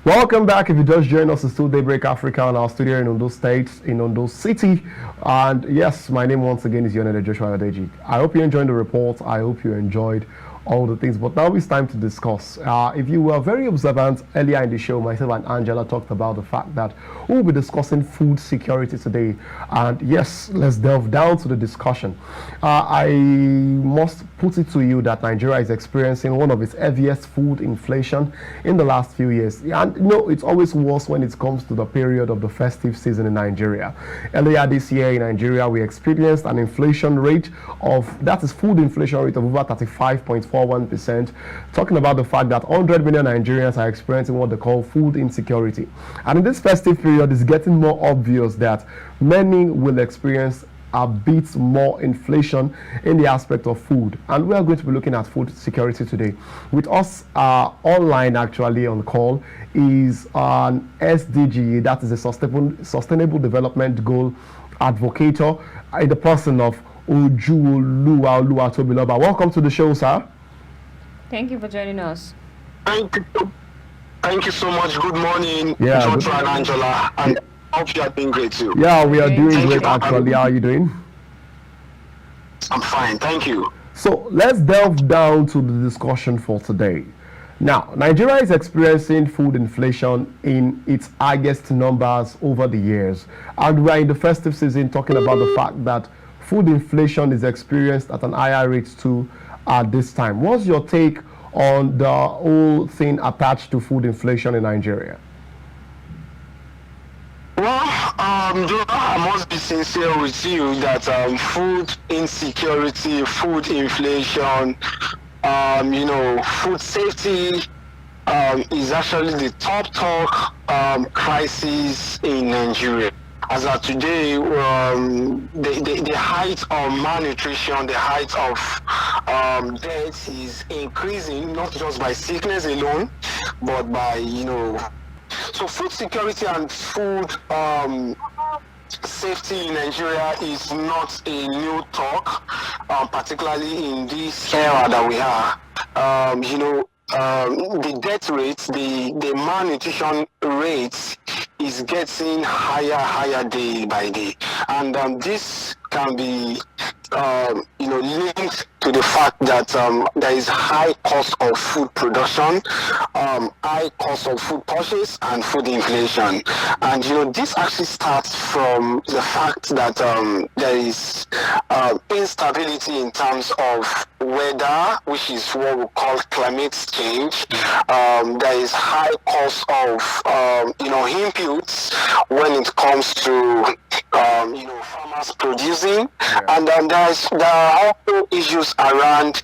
Welcome back. If you just joined us, it's still Daybreak Africa in our studio in Ondo State, in Ondo City. And yes, my name once again is Ikhonede Joshua Adeji. I hope you enjoyed the report. I hope you enjoyed all the things. But now it's time to discuss. If you were very observant earlier in the show, myself and Angela talked about the fact that we'll be discussing food security today. And yes, let's delve down to the discussion. I must put it to you that Nigeria is experiencing one of its heaviest food inflation in the last few years. And it's always worse when it comes to the period of the festive season in Nigeria. Earlier this year in Nigeria, we experienced an inflation rate food inflation rate of over 35.41%, talking about the fact that 100 million Nigerians are experiencing what they call food insecurity. And in this festive period, it's getting more obvious that many will experience a bit more inflation in the aspect of food, and we are going to be looking at food security today. With us online actually on call is an SDG, that is a sustainable development goal advocator, in the person of Ojuoluwa Tobiloba. Welcome to the show, sir. Thank you for joining us. Thank you so much. Good morning, Joshua and Angela. And I hope you are doing great too. Yeah, we are doing great actually. How are you doing? I'm fine, thank you. So let's delve down to the discussion for today. Now, Nigeria is experiencing food inflation in its highest numbers over the years. And we are in the festive season talking about the fact that food inflation is experienced at an higher rate too at this time. What's your take on the whole thing attached to food inflation in Nigeria? Well, I must be sincere with you that food insecurity, food inflation, food safety is actually the top talk crisis in Nigeria. As of today, the height of malnutrition, the height of death is increasing, not just by sickness alone, but by, So food security and food safety in Nigeria is not a new talk, particularly in this era that we are. The death rates, the malnutrition rates is getting higher day by day, and this can be linked to the fact that there is high cost of food production, high cost of food purchase, and food inflation. And this actually starts from the fact that there is instability in terms of weather, which is what we call climate change. There is high cost of inputs when it comes to farmers producing, and there are also issues around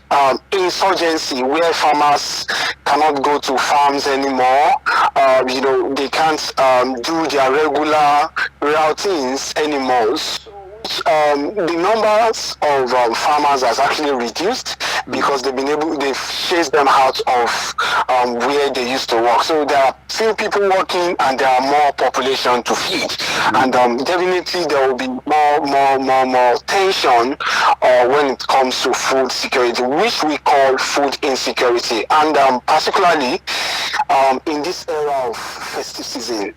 insurgency, where farmers cannot go to farms anymore. They can't do their regular routines anymore. The numbers of farmers has actually reduced because they've chased them out of where they used to work. So there are few people working and there are more population to feed. And definitely there will be more tension when it comes to food security, which we call food insecurity. And particularly in this era of festive season,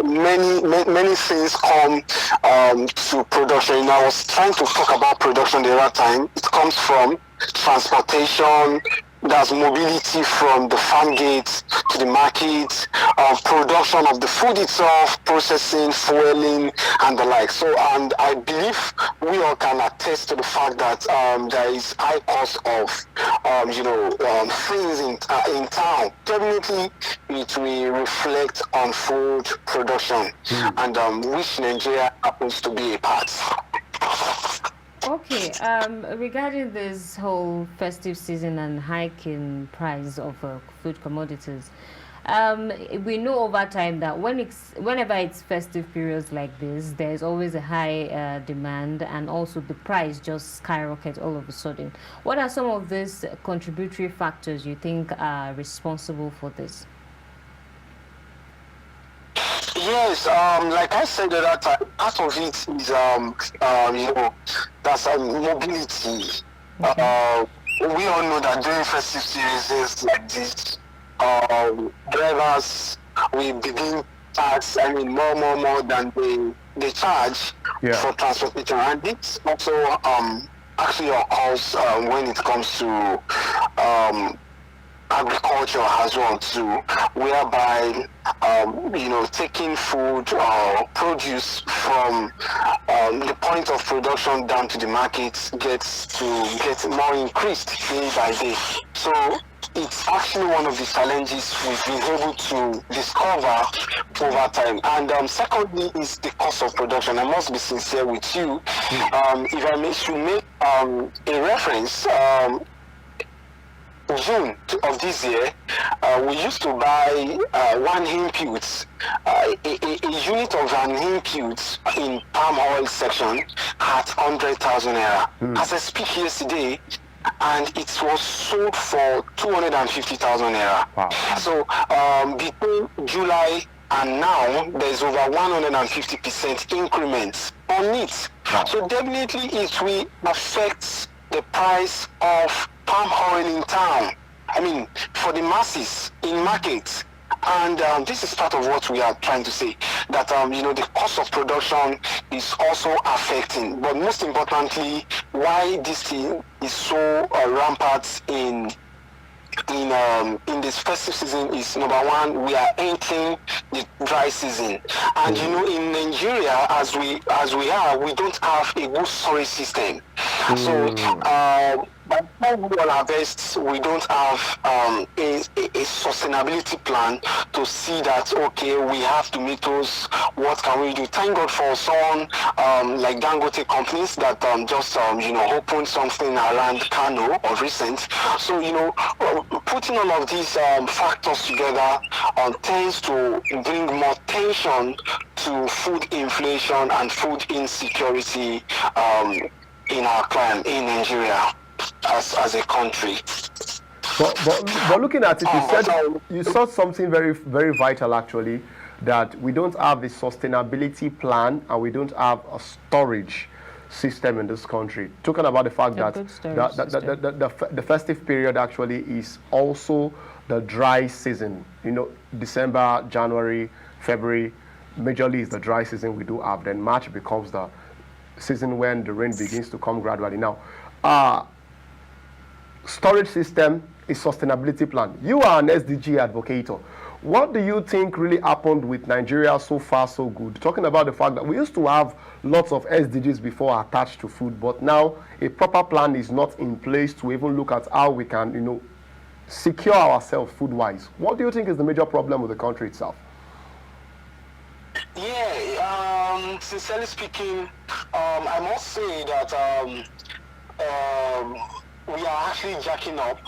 many things come to production. I was trying to talk about production the other time. It comes from transportation, that's mobility from the farm gates to the market, production of the food itself, processing, fueling, and the like. So, and I believe we all can attest to the fact that there is high cost of, things in town. Definitely, it will reflect on food production, and which Nigeria happens to be a part. Okay, regarding this whole festive season and hike in price of food commodities, we know over time that whenever it's festive periods like this, there's always a high demand, and also the price just skyrockets all of a sudden. What are some of these contributory factors you think are responsible for this? Yes, like I said the other time, part of it is that's mobility. Okay. We all know that during festive seasons like this, drivers will begin tax, more than they charge for transportation. And this also actually occurs when it comes to agriculture as well too, whereby taking food or produce from the point of production down to the market gets more increased day by day. So it's actually one of the challenges we've been able to discover over time. And secondly is the cost of production. I must be sincere with you. If I should make a reference, June of this year, we used to buy one input, a unit of an input in palm oil section at 100,000 naira. As I speak yesterday, and it was sold for 250,000 naira. Wow. So between July and now, there's over 150% increments on it. Wow. So definitely it will affect the price of palm oil in town. For the masses in markets. And this is part of what we are trying to say, that the cost of production is also affecting. But most importantly, why this thing is so rampant in this festive season is, number one, we are entering the dry season, and in Nigeria, as we are, we don't have a good storage system. So by the time we harvest, we don't have a sustainability plan to see that, okay, we have tomatoes, what can we do? Thank God for someone like Dangote companies that just opened something around Kano of recent. So putting all of these factors together tends to bring more tension to food inflation and food insecurity in our clan, in Nigeria, as a country. But looking at it, you said something very, very vital actually, that we don't have the sustainability plan and we don't have a storage system in this country. Talking about the fact that the festive period actually is also the dry season. December, January, February, majorly is the dry season we do have. Then March becomes the season when the rain begins to come gradually. Now, storage system is sustainability plan. You are an SDG advocator. What do you think really happened with Nigeria so far so good? Talking about the fact that we used to have lots of SDGs before attached to food, but now a proper plan is not in place to even look at how we can, secure ourselves food-wise. What do you think is the major problem with the country itself? Yeah, sincerely speaking, I must say that we are actually jacking up.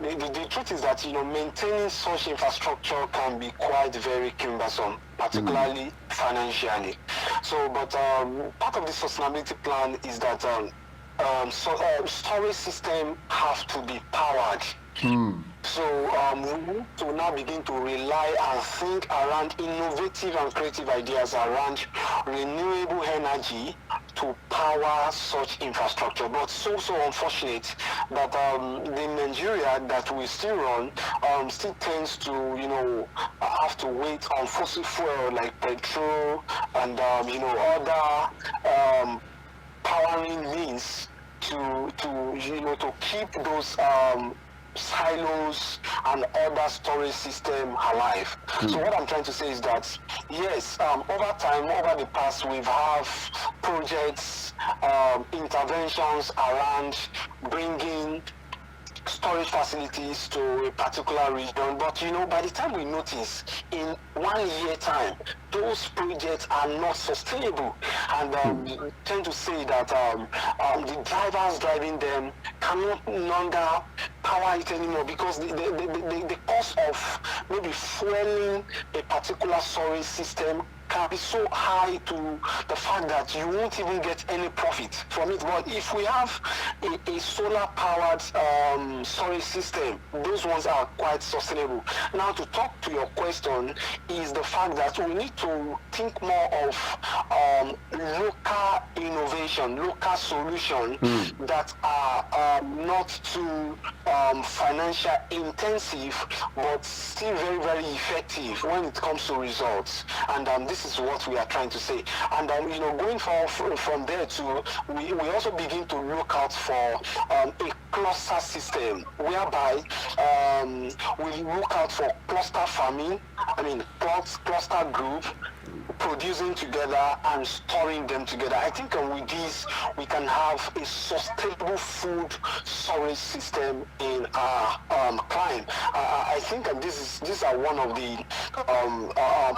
The truth is that maintaining such infrastructure can be quite very cumbersome, particularly financially. So, but part of the sustainability plan is that storage system have to be powered. So we need to now begin to rely and think around innovative and creative ideas around renewable energy to power such infrastructure. But so unfortunate that the Nigeria that we still run still tends to have to wait on fossil fuel like petrol and other powering means to keep those silos and other storage system alive. So what I'm trying to say is that yes, over time, over the past, we've have projects, interventions around bringing storage facilities to a particular region, but by the time we notice, in 1 year time, those projects are not sustainable, and we tend to say that the drivers driving them cannot no longer power it anymore because the cost of maybe fueling a particular storage system can be so high to the fact that you won't even get any profit from it. But if we have a solar-powered storage system, those ones are quite sustainable. Now, to talk to your question is the fact that we need to think more of local innovation, local solution that are not too financial intensive, but still very, very effective when it comes to results. And this is what we are trying to say. And going forward from there too, we also begin to look out for a cluster system whereby we look out for cluster farming, cluster group, producing together and storing them together. I think with this we can have a sustainable food storage system in our climate. I think these are one of the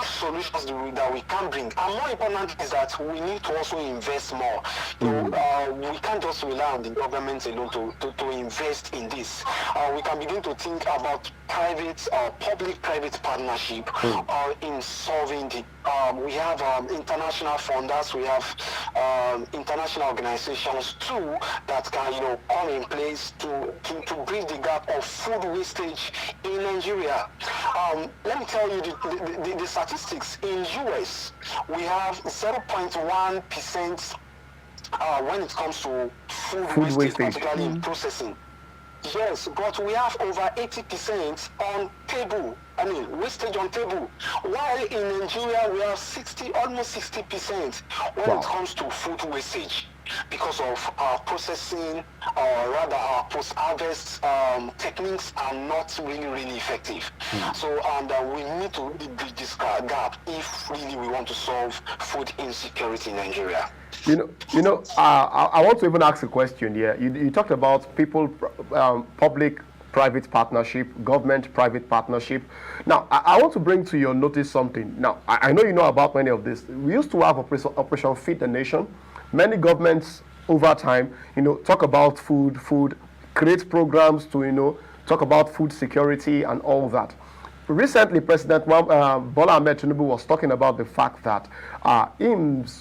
solutions that we can bring. And more important is that we need to also invest more. We can't just rely on the government alone to invest in this. We can begin to think about public-private partnership in solving the we have international funders, we have international organizations too that can come in place to bridge the gap of food wastage in Nigeria. Let me tell you the statistics. In US, we have 0.1% when it comes to food wastage, particularly in processing. Yes, but we have over 80% on table. Wastage on table. While in Nigeria we have almost 60% when it comes to food wastage, because of our processing, or rather our post-harvest techniques are not really effective. So, we need to bridge this gap if really we want to solve food insecurity in Nigeria. I want to even ask a question here. You talked about public-private partnership, government-private partnership. Now, I want to bring to your notice something. Now, I know you know about many of this. We used to have Operation Feed the Nation. Many governments over time, talk about food, create programs to, talk about food security and all that. Recently, President Bola Ahmed Tinubu was talking about the fact that he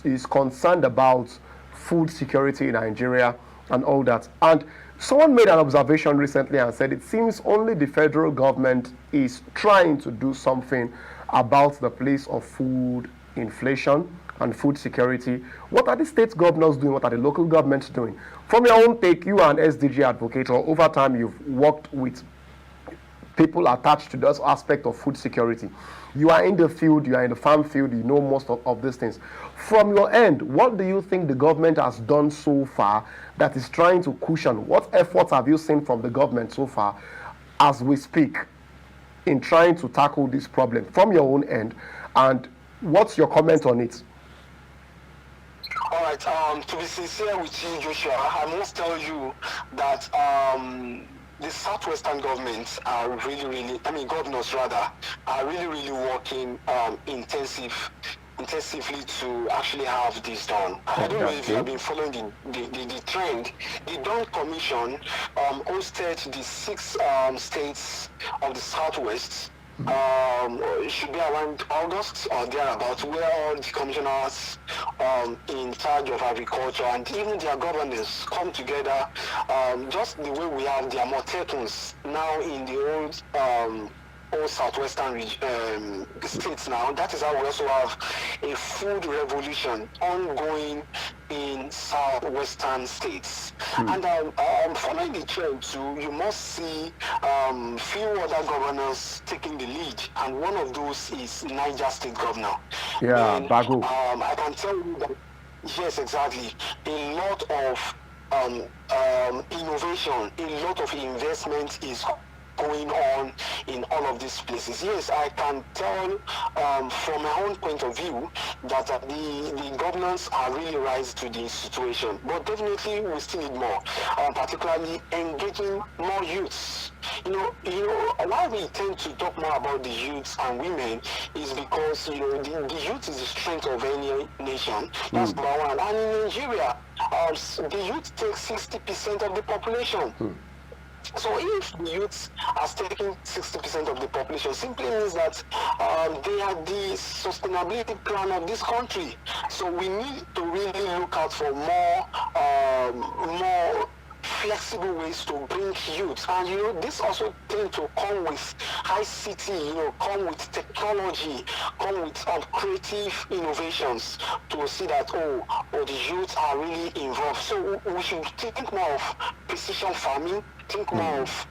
is concerned about food security in Nigeria and all that. And someone made an observation recently and said it seems only the federal government is trying to do something about the place of food inflation and food security. What are the state governors doing? What are the local governments doing? From your own take, you are an SDG advocate, or over time you've worked with people attached to this aspect of food security. You are in the field, you are in the farm field, you know most of these things. From your end, what do you think the government has done so far that is trying to cushion? What efforts have you seen from the government so far as we speak in trying to tackle this problem from your own end? And what's your comment on it? All right, to be sincere with you, Joshua, I must tell you that the southwestern governments are governors rather, are really working intensively to actually have this done. I don't know if you have been following the trend. The Dawn Commission hosted the 6 states of the southwest. It should be around August or thereabouts, where all the commissioners in charge of agriculture and even their governors come together, just the way we have the Amotekun now in the old southwestern states now. That is how we also have a food revolution ongoing in southwestern states. And following the trend too, you must see few other governors taking the lead, and one of those is Niger State Governor. Daku. I can tell you that, yes, exactly, a lot of innovation, a lot of investment is going on in all of these places. Yes, I can tell from my own point of view that the governments are really rising to the situation, but definitely we still need more, particularly engaging more youths. Why we tend to talk more about the youths and women is because the youth is the strength of any nation. That's number one. And in Nigeria, the youth takes 60% of the population. So if the youths are taking 60% of the population, simply means that they are the sustainability plan of this country. So we need to really look out for more flexible ways to bring youth. And this also tend to come with high city, come with technology, come with creative innovations to see that the youth are really involved. So we should think more of precision farming, think more of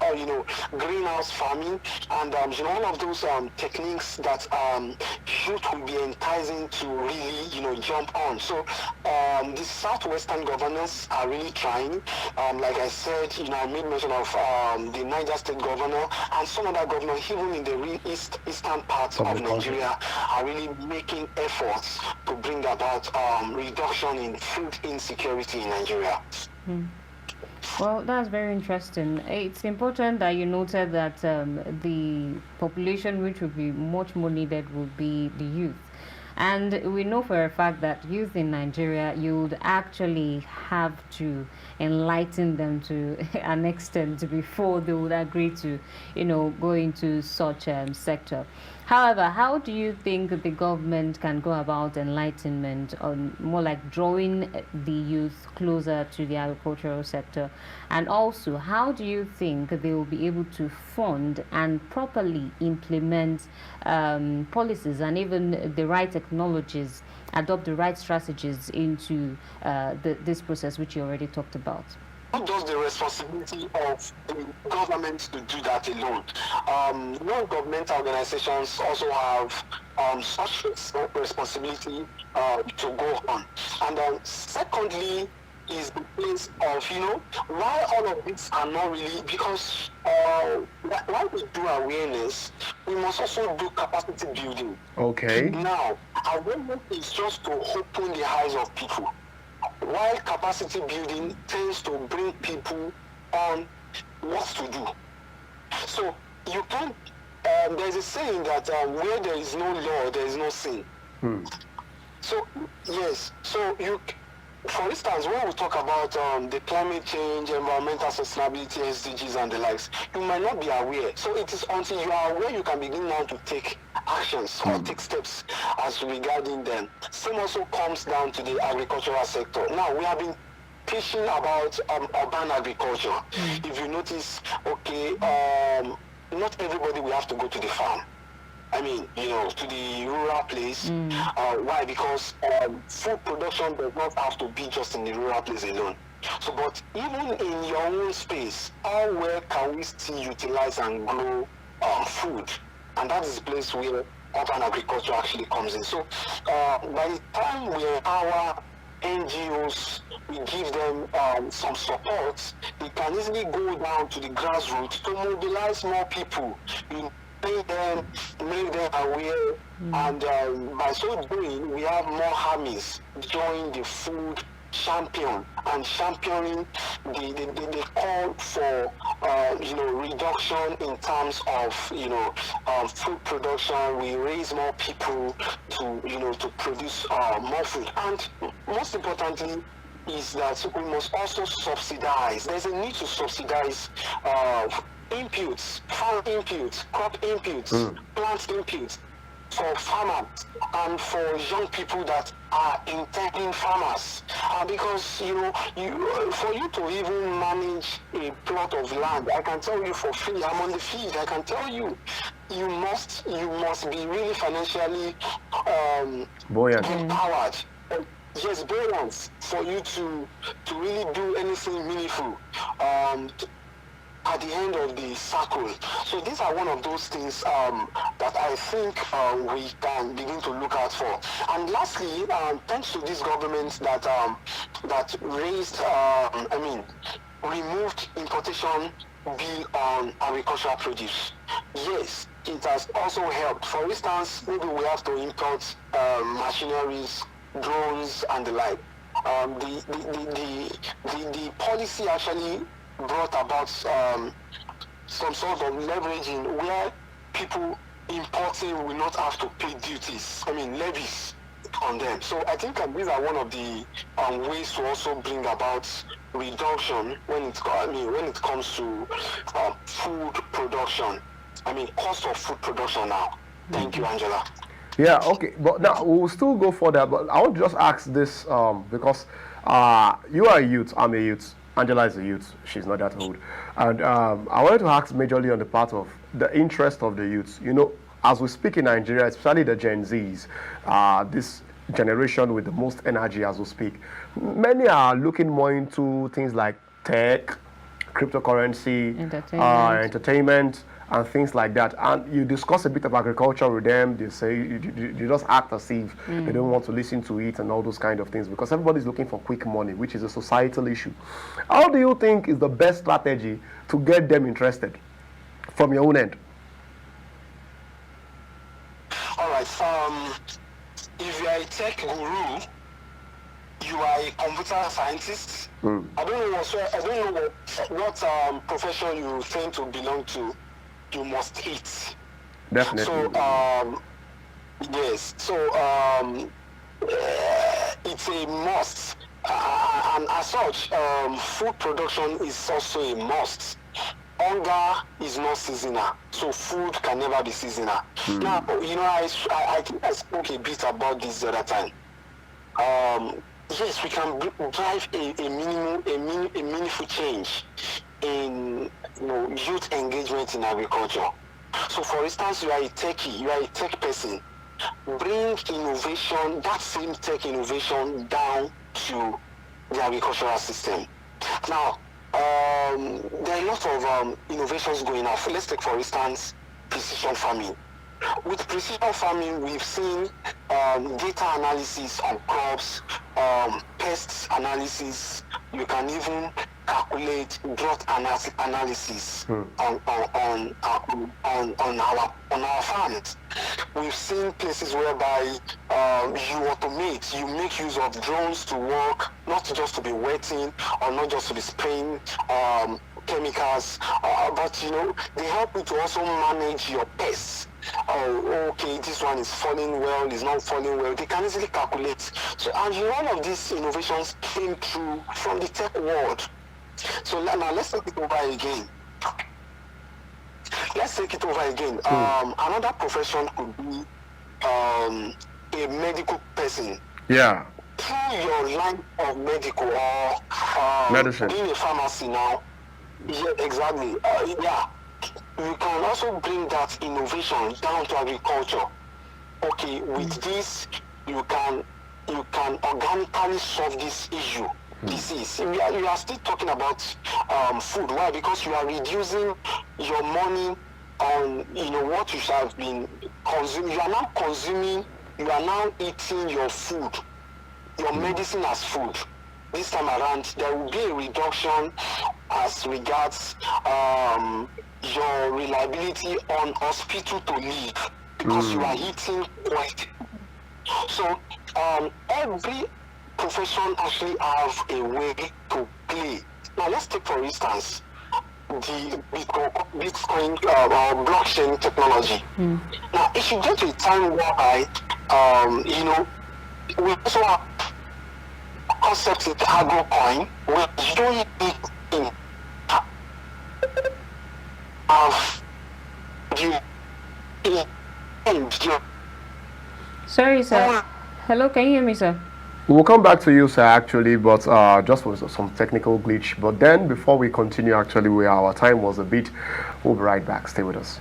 greenhouse farming, and one of those techniques that youth will be enticing to really jump on. So the southwestern governors are really trying. Like I said, I made mention of the Niger State governor and some other governors, even in the eastern parts of Nigeria, are really making efforts to bring about reduction in food insecurity in Nigeria. Well, that's very interesting. It's important that you noted that the population which would be much more needed would be the youth. And we know for a fact that youth in Nigeria, you would actually have to enlighten them to an extent before they would agree to, go into such a sector. However, how do you think the government can go about enlightenment, on more like drawing the youth closer to the agricultural sector? And also, how do you think they will be able to fund and properly implement policies and even the right technologies, adopt the right strategies into this process, which you already talked about? Not just the responsibility of the government to do that alone. Non-governmental organizations also have such responsibility to go on. And secondly, is the place of, why all of these are not really, because while we do awareness, we must also do capacity building. Okay. Now, awareness is just to open the eyes of people, while capacity building tends to bring people on what to do. So you can't, there's a saying that where there is no law, there is no sin. So, yes, so for instance, when we talk about the climate change, environmental sustainability, SDGs and the likes, you might not be aware. So it is until you are aware you can begin now to take actions or take steps as regarding them. Same also comes down to the agricultural sector. Now, we have been preaching about urban agriculture. If you notice, not everybody will have to go to the farm. I mean, to the rural place. Why? Because food production does not have to be just in the rural place alone. So, but even in your own space, how well can we still utilize and grow food? And that is the place where urban agriculture actually comes in. So, by the time we empower NGOs, we give them some support, they can easily go down to the grassroots to mobilize more people. Make them aware, and by so doing, we have more armies join the food champion and championing the call for reduction in terms of food production. We raise more people to produce more food, and most importantly is that we must also subsidize. There's a need to subsidize inputs, farm inputs, crop inputs, plant inputs for farmers and for young people that are intending farmers. Because for you to even manage a plot of land, I can tell you for free, I'm on the field, I can tell you, you must be really financially empowered. Yes, buoyant for you to really do anything meaningful at the end of the circle. So these are one of those things that I think we can begin to look out for. And lastly, thanks to this government that raised, removed importation bill on agricultural produce. Yes, it has also helped. For instance, maybe we have to import machineries, drones, and the like. The policy actually brought about some sort of leveraging where people importing will not have to pay duties, levies. on them. So I think these are one of the ways to also bring about reduction when it comes to food production. I mean, cost of food production now. Thank you, Angela. Yeah, okay, but now we'll still go further. But I want to just ask this because you are a youth, I'm a youth, Angela is a youth, she's not that old, and I wanted to ask majorly on the part of the interest of the youths. You know, as we speak in Nigeria, especially the Gen Zs, this generation with the most energy as we speak, many are looking more into things like tech, cryptocurrency, entertainment, and things like that. And you discuss a bit of agriculture with them. They say you just act as if they don't want to listen to it and all those kind of things, because everybody's looking for quick money, which is a societal issue. How do you think is the best strategy to get them interested from your own end? All right. If you are a tech guru, you are a computer scientist. I don't know what profession you tend to belong to. You must eat. Definitely. So yes. So it's a must, and as such, food production is also a must. Hunger is not seasonal, so food can never be seasonal. Now, you know, I think I spoke a bit about this the other time. Yes, we can drive a meaningful change in youth engagement in agriculture. So, for instance, you are a tech person. Bring innovation, that same tech innovation, down to the agricultural system. Now, there are a lot of innovations going on. Let's take, for instance, precision farming. With precision farming, we've seen data analysis on crops, pests analysis. You can even calculate drought analysis on our farms. We've seen places whereby you automate, you make use of drones to work, not just to be wetting or not just to be spraying chemicals, but they help you to also manage your pests. Oh, okay, this one is falling well, is not falling well. They can easily calculate. So, and all of these innovations came through from the tech world. So now let's take it over again. Another profession could be a medical person. Yeah. Through your line of medical or medicine, being a pharmacy now. Yeah, exactly. Yeah. You can also bring that innovation down to agriculture. Okay, with this, you can organically solve this issue. Disease. You are still talking about food. Why? Because you are reducing your money on what you have been consuming. You are now consuming. You are now eating your food, your medicine as food. This time around, there will be a reduction as regards your reliability on hospital to live, because you are eating quite. So every profession actually have a way to play. Now let's take, for instance, the Bitcoin or blockchain technology. Now if you get to a time whereby we also have concept with AgroCoin, where you don't need Sorry, sir. Hello, can you hear me, sir? We'll come back to you, sir, actually, but just for some technical glitch. But then, before we continue, actually, where our time was a bit, we'll be right back. Stay with us.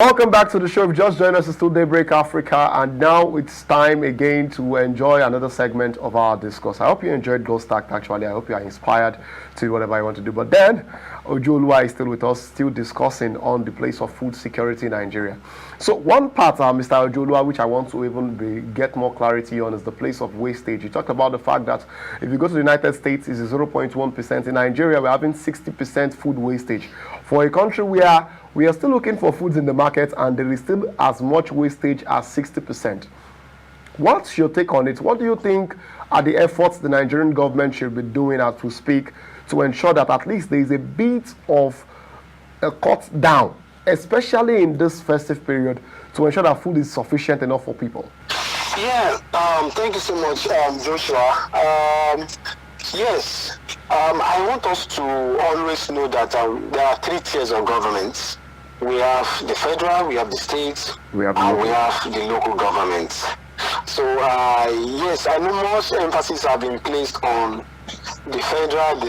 Welcome back to the show. If you just joined us, it's still Daybreak Africa, and now it's time again to enjoy another segment of our discourse. I hope you enjoyed Ghost Act, actually. I hope you are inspired to do whatever you want to do. But then, Ojuoluwa is still with us, still discussing on the place of food security in Nigeria. So one part, Mr. Ojuoluwa, which I want to even get more clarity on, is the place of wastage. You talked about the fact that if you go to the United States, it's 0.1%. In Nigeria, we're having 60% food wastage. For a country where we are still looking for foods in the market and there is still as much wastage as 60%. What's your take on it? What do you think are the efforts the Nigerian government should be doing as we speak to ensure that at least there is a bit of a cut down, especially in this festive period, to ensure that food is sufficient enough for people? Yeah, thank you so much, Joshua. Yes, I want us to always know that there are three tiers of governments. We have the federal, we have the states, and we have the local governments. So, yes, I know most emphasis have been placed on the federal.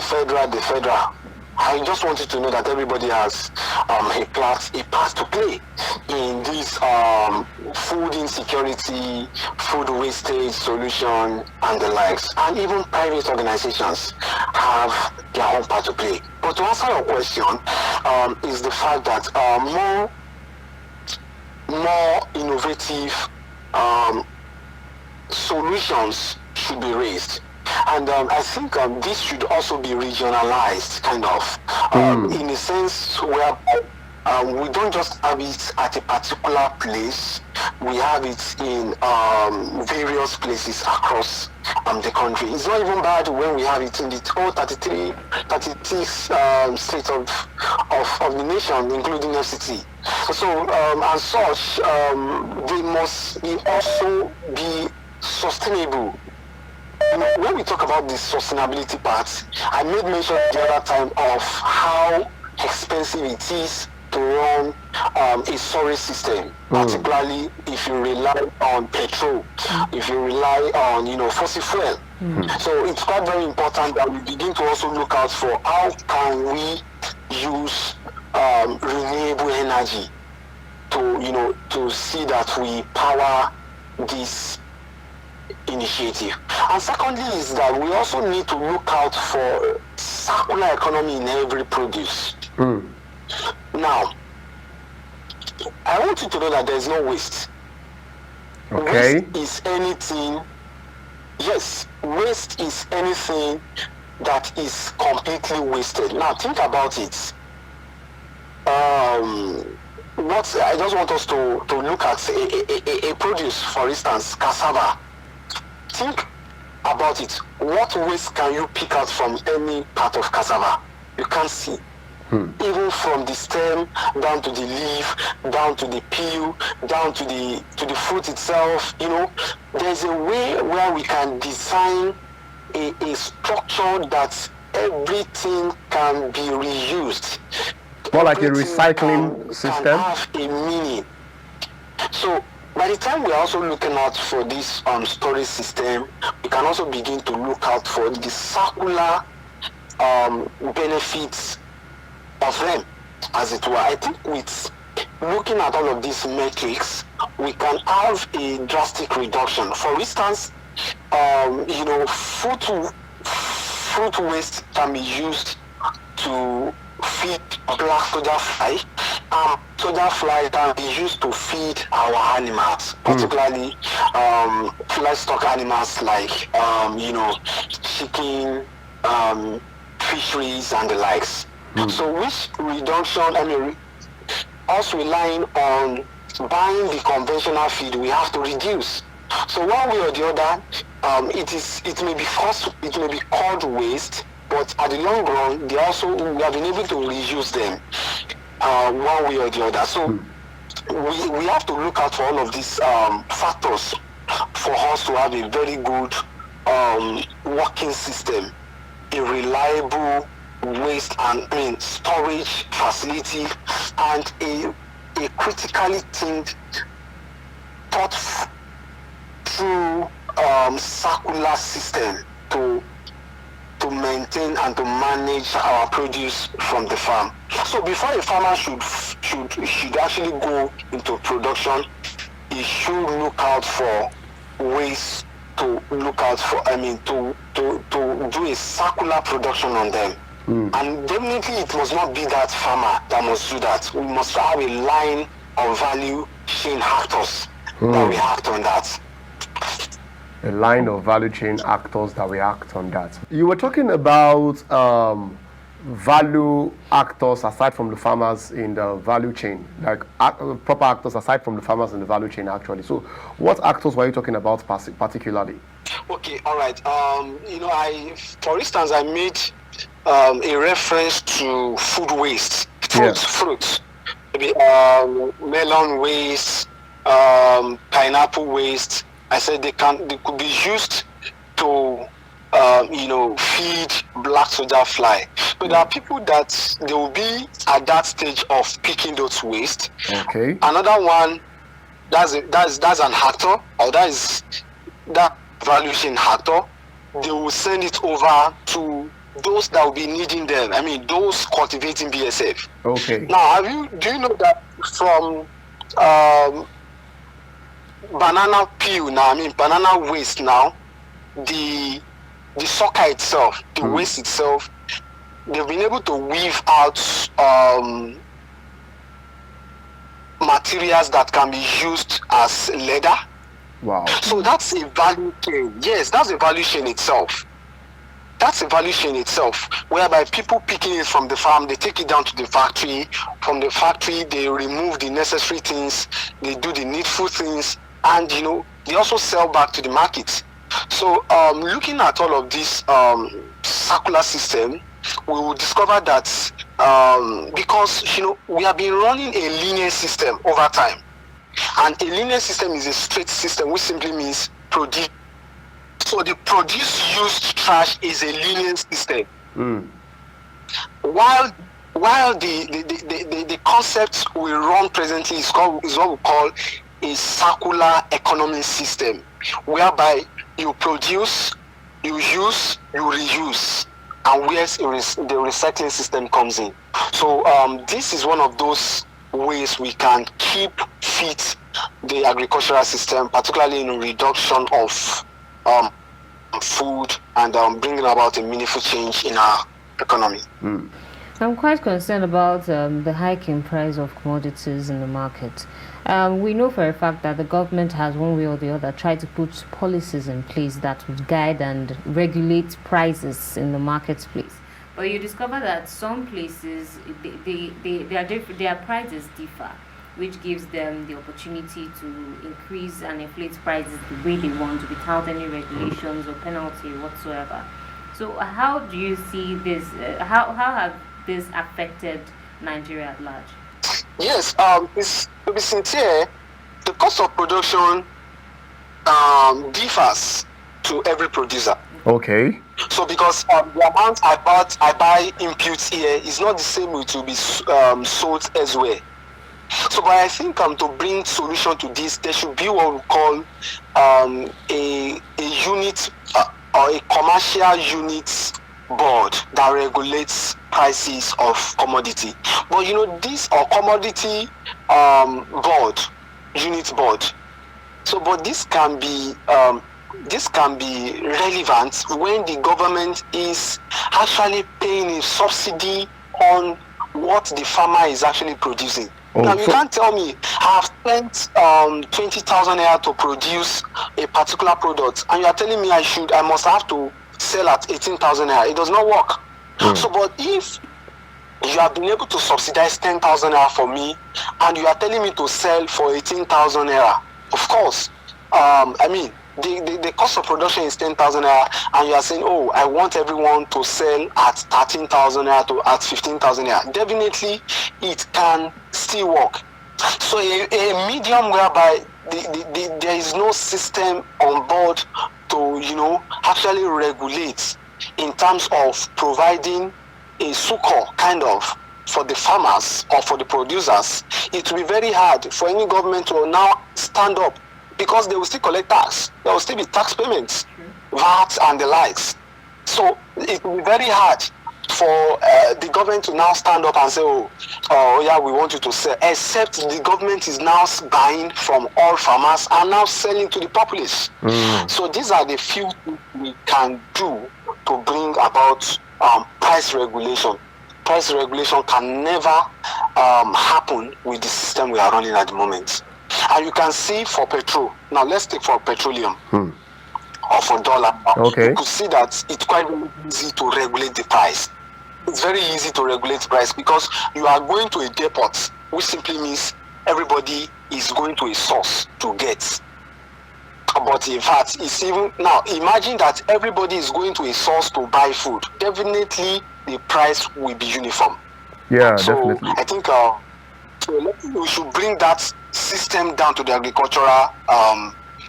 I just wanted to know that everybody has a part to play in this food insecurity, food wastage solution, and the likes. And even private organizations have their own part to play. But to answer your question, is the fact that more innovative solutions should be raised. And I think this should also be regionalized, kind of, in a sense where we don't just have it at a particular place, we have it in various places across the country. It's not even bad when we have it in the 36 states of the nation, including FCT. So, as such, they must also be sustainable. When we talk about the sustainability part, I made mention the other time of how expensive it is to run a storage system, particularly if you rely on petrol, if you rely on fossil fuel. So it's quite very important that we begin to also look out for how can we use renewable energy to see that we power this initiative. And secondly is that we also need to look out for circular economy in every produce. Now, I want you to know that there is no waste. Okay. Waste is anything that is completely wasted. Now think about it. I just want us to look at a produce, for instance, cassava. Think about it. What waste can you pick out from any part of cassava? You can't see. Even from the stem down to the leaf, down to the peel, down to the fruit itself. There's a way where we can design a structure that everything can be reused. More like a recycling system. Can have a meaning. So by the time we're also looking out for this storage system, we can also begin to look out for the circular benefits of them, as it were. I think with looking at all of these metrics, we can have a drastic reduction. For instance, fruit waste can be used to feed black soda fly. Soda fly can be used to feed our animals, particularly livestock animals like chicken, fisheries, and the likes. So which reduction, us relying on buying the conventional feed, we have to reduce. So one way or the other, it may be called waste, but at the long run, we have been able to reuse them one way or the other. So we have to look out for all of these factors for us to have a very good working system, a reliable waste and storage facility, and a critically thought through circular system to maintain and to manage our produce from the farm. So before a farmer should actually go into production, he should look out for ways to do a circular production on them. And definitely it must not be that farmer that must do that. We must have a line of value chain actors that we act on that. A line of value chain actors that we act on that. You were talking about value actors aside from the farmers in the value chain, like proper actors aside from the farmers in the value chain actually. So what actors were you talking about particularly? Okay, all right. For instance, I made a reference to food waste, fruits, maybe melon waste, pineapple waste. I said they could be used to feed black soldier fly. But there are people that they will be at that stage of picking those waste. Okay. Another one, that's an actor, or that value chain actor. They will send it over to those that will be needing them. I mean, those cultivating BSF. Okay. Now, do you know that from banana peel now, I mean banana waste now, the sucker itself, the waste itself, they've been able to weave out materials that can be used as leather. Wow. So that's a value chain. Yes, that's a value chain itself. That's a value chain itself, whereby people picking it from the farm, they take it down to the factory. From the factory, they remove the necessary things, they do the needful things, and they also sell back to the market. So looking at all of this circular system, we will discover that because we have been running a linear system over time, and a linear system is a straight system, which simply means produce. So the produce used trash is a linear system. While the concept we run presently is what we call a circular economy system, whereby you produce, you use, you reuse, and where the recycling system comes in. So this is one of those ways we can keep fit the agricultural system, particularly in reduction of food and bringing about a meaningful change in our economy. I'm quite concerned about the hike in price of commodities in the market. We know for a fact that the government has, one way or the other, tried to put policies in place that would guide and regulate prices in the marketplace. But you discover that some places, their prices differ, which gives them the opportunity to increase and inflate prices the way they want, without any regulations or penalty whatsoever. So how do you see this? How have this affected Nigeria at large? Yes, to be sincere, the cost of production differs to every producer. Okay. So because the amount I buy inputs here is not the same way to be sold elsewhere. So, but I think to bring solution to this, there should be what we call a unit or a commercial unit board that regulates prices of commodity. But this commodity unit board. So, but this can be relevant when the government is actually paying a subsidy on what the farmer is actually producing. Now, you can't tell me I have spent 20,000 naira to produce a particular product, and you are telling me I must have to sell at 18,000 naira. It does not work. So, but if you have been able to subsidize 10,000 naira for me, and you are telling me to sell for 18,000 naira, of course, the cost of production is 10,000 naira, and you are saying, oh, I want everyone to sell at 13,000 naira to at 15,000 naira. Definitely, it can still work. So a medium whereby there is no system on board to actually regulate in terms of providing a succor kind of for the farmers or for the producers, it will be very hard for any government to now stand up, because they will still collect tax. There will still be tax payments, VAT and the likes. So it will be very hard for the government to now stand up and say, oh yeah, we want you to sell, except the government is now buying from all farmers and now selling to the populace. So these are the few things we can do to bring about price regulation. Price regulation can never happen with the system we are running at the moment. And you can see for petrol. Now let's take for petroleum or for dollar. Okay. You could see that it's quite easy to regulate the price. It's very easy to regulate the price because you are going to a depot, which simply means everybody is going to a source to get. But in fact, it's even now, imagine that everybody is going to a source to buy food. Definitely the price will be uniform. Yeah, So definitely. I think we should bring that system down to the agricultural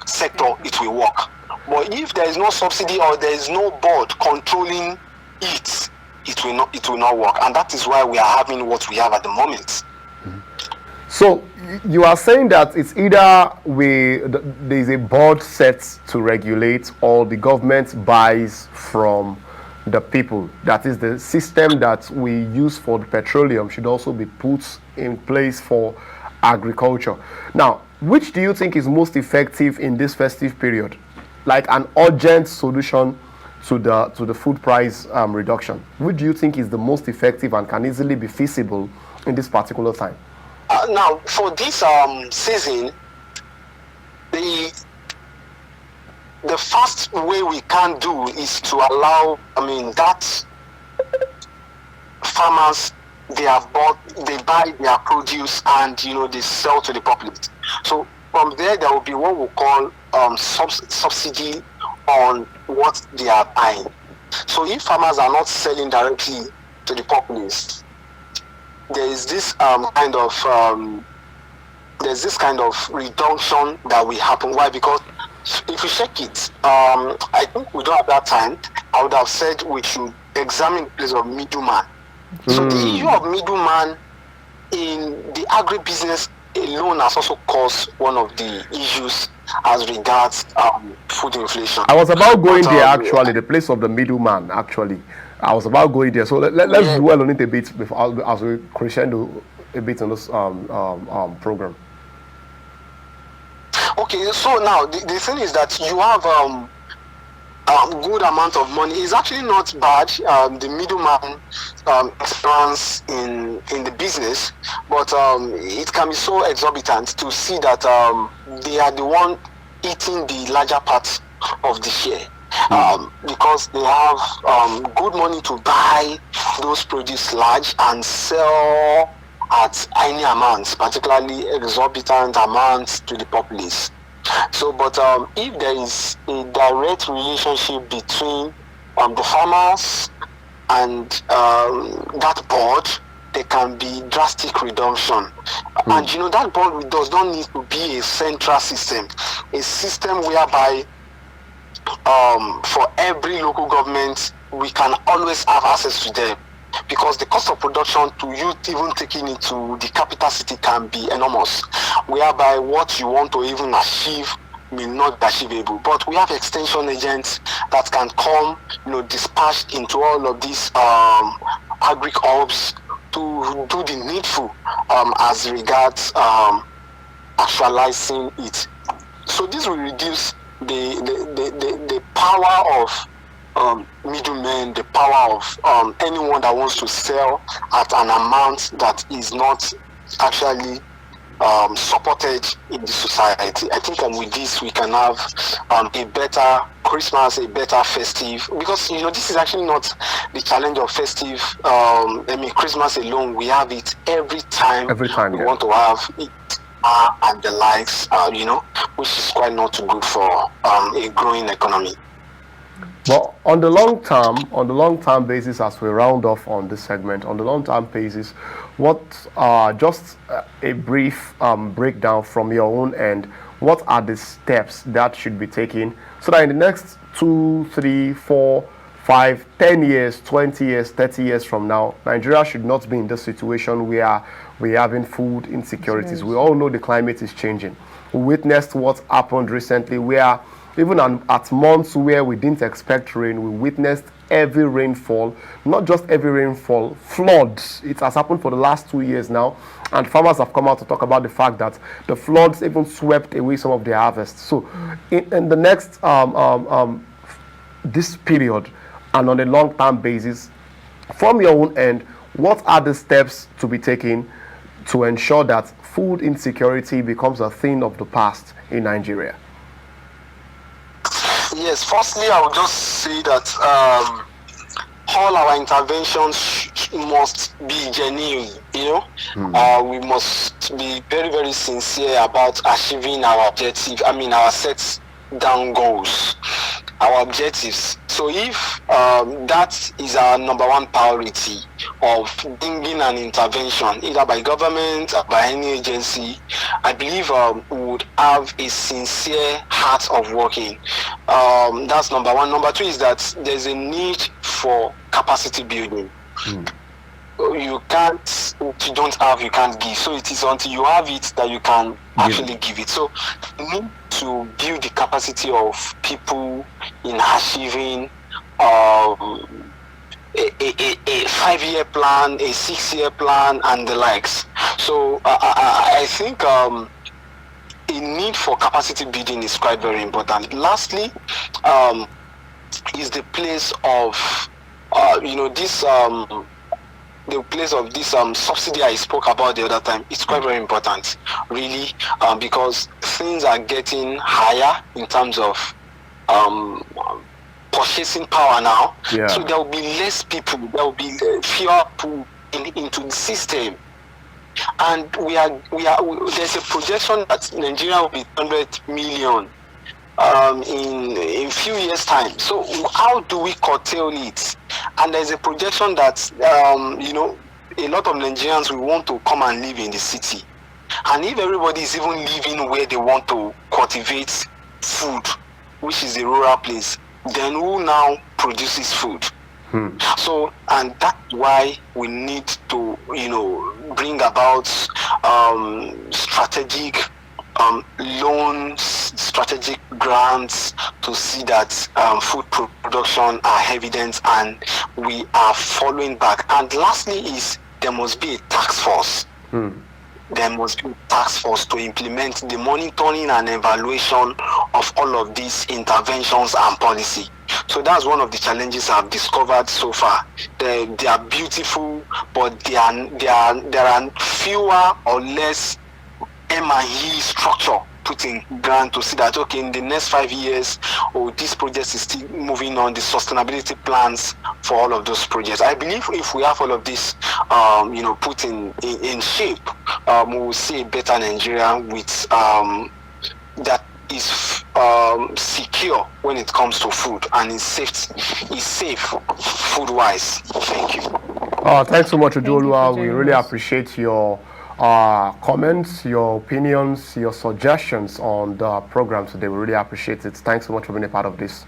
sector. It will work. But if there is no subsidy or there is no board controlling it, it will not work. And that is why we are having what we have at the moment. So you are saying that it's either there is a board set to regulate, or the government buys from the people. That is, the system that we use for the petroleum should also be put in place for agriculture. Now, which do you think is most effective in this festive period, like an urgent solution to the food price reduction? Which do you think is the most effective and can easily be feasible in this particular time? Now, for this season, the first way we can do is to allow, that farmers, they buy their produce and they sell to the public. So from there will be what we call subsidy on what they are buying. So if farmers are not selling directly to the populace, there is this kind of reduction that will happen. Why? Because if you check it, I think we don't have that time. I would have said we should examine the place of middleman. So the issue of middleman in the agribusiness alone has also caused one of the issues as regards food inflation. I was about going there actually, the place of the middleman actually. I was about going there. So let's dwell on it a bit as we crescendo a bit on this program. Okay, so now the thing is that you have good amount of money. It's actually not bad, the middleman experience in the business, but it can be so exorbitant to see that they are the one eating the larger part of the share. Because they have good money to buy those produce large and sell at any amounts, particularly exorbitant amounts to the populace. So, but if there is a direct relationship between the farmers and that board, there can be drastic reduction. And that board does not need to be a central system, a system whereby for every local government we can always have access to them, because the cost of production to you even taking it to the capital city can be enormous, whereby what you want to even achieve may not be achievable. But we have extension agents that can come, dispatched into all of these agri hubs to do the needful as regards actualizing it. So this will reduce the power of middlemen, the power of anyone that wants to sell at an amount that is not actually supported in the society. I think with this we can have a better Christmas, a better festive, because this is actually not the challenge of festive. Christmas alone, we have it every time we want to have it. And the likes, which is quite not too good for a growing economy. But on the long term basis, as we round off on this segment, on the long term basis, what just a brief breakdown from your own end, what are the steps that should be taken so that in the next 2, 3, 4, 5, 10 years, 20 years, 30 years from now, Nigeria should not be in this situation where we're having food insecurities. We all know the climate is changing. We witnessed what happened recently where even at months where we didn't expect rain, we witnessed heavy rainfall, not just heavy rainfall, floods. It has happened for the last 2 years now, and farmers have come out to talk about the fact that the floods even swept away some of their harvests. So in the next this period and on a long-term basis, from your own end, what are the steps to be taken to ensure that food insecurity becomes a thing of the past in Nigeria? Yes, firstly, I would just say that all our interventions must be genuine, we must be very, very sincere about achieving our objective, our set down goals, our objectives. So if that is our number one priority of bringing an intervention, either by government or by any agency, I believe we would have a sincere heart of working. That's number one. Number two is that there's a need for capacity building. You can't, what you don't have, you can't give. So it is until you have it that you can actually give it. So you need to build the capacity of people in achieving a 5-year plan, a 6-year plan, and the likes. So I think a need for capacity building is quite very important. Lastly, is the place of the place of this subsidy I spoke about the other time. It's quite very important, really, because things are getting higher in terms of purchasing power now. Yeah. So there will be less people, there will be fewer people into the system. And there's a projection that Nigeria will be 100 million in few years' time. So how do we curtail it? And there's a projection that a lot of Nigerians will want to come and live in the city. And if everybody is even living where they want to cultivate food, which is a rural place, then who now produces food? So, and that's why we need to, bring about strategic loans, strategic grants to see that food production are evident and we are following back. And lastly is there must be a task force. There must be a task force to implement the monitoring and evaluation of all of these interventions and policy. So that's one of the challenges I've discovered so far. They are beautiful, but there are fewer or less M&E structure put in ground to see that, okay, in the next 5 years, this project is still moving on, the sustainability plans for all of those projects. I believe if we have all of this, put in shape, we will see a better Nigeria with that is secure when it comes to food and is safe food-wise. Thank you. Thanks so much, Ojuoluwa. We really appreciate your comments, your opinions, your suggestions on the program today. We really appreciate it. Thanks so much for being a part of this.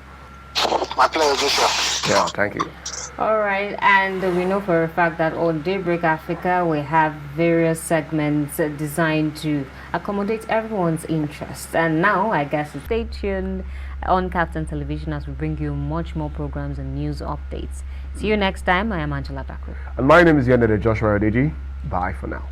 My pleasure, Joshua. Yeah, thank you. All right, and we know for a fact that on Daybreak Africa, we have various segments designed to accommodate everyone's interest. And now, I guess, stay tuned on KAFTAN Television as we bring you much more programs and news updates. See you next time. I am Angela Daku. And my name is Ikhonede Joshua Odeji. Bye for now.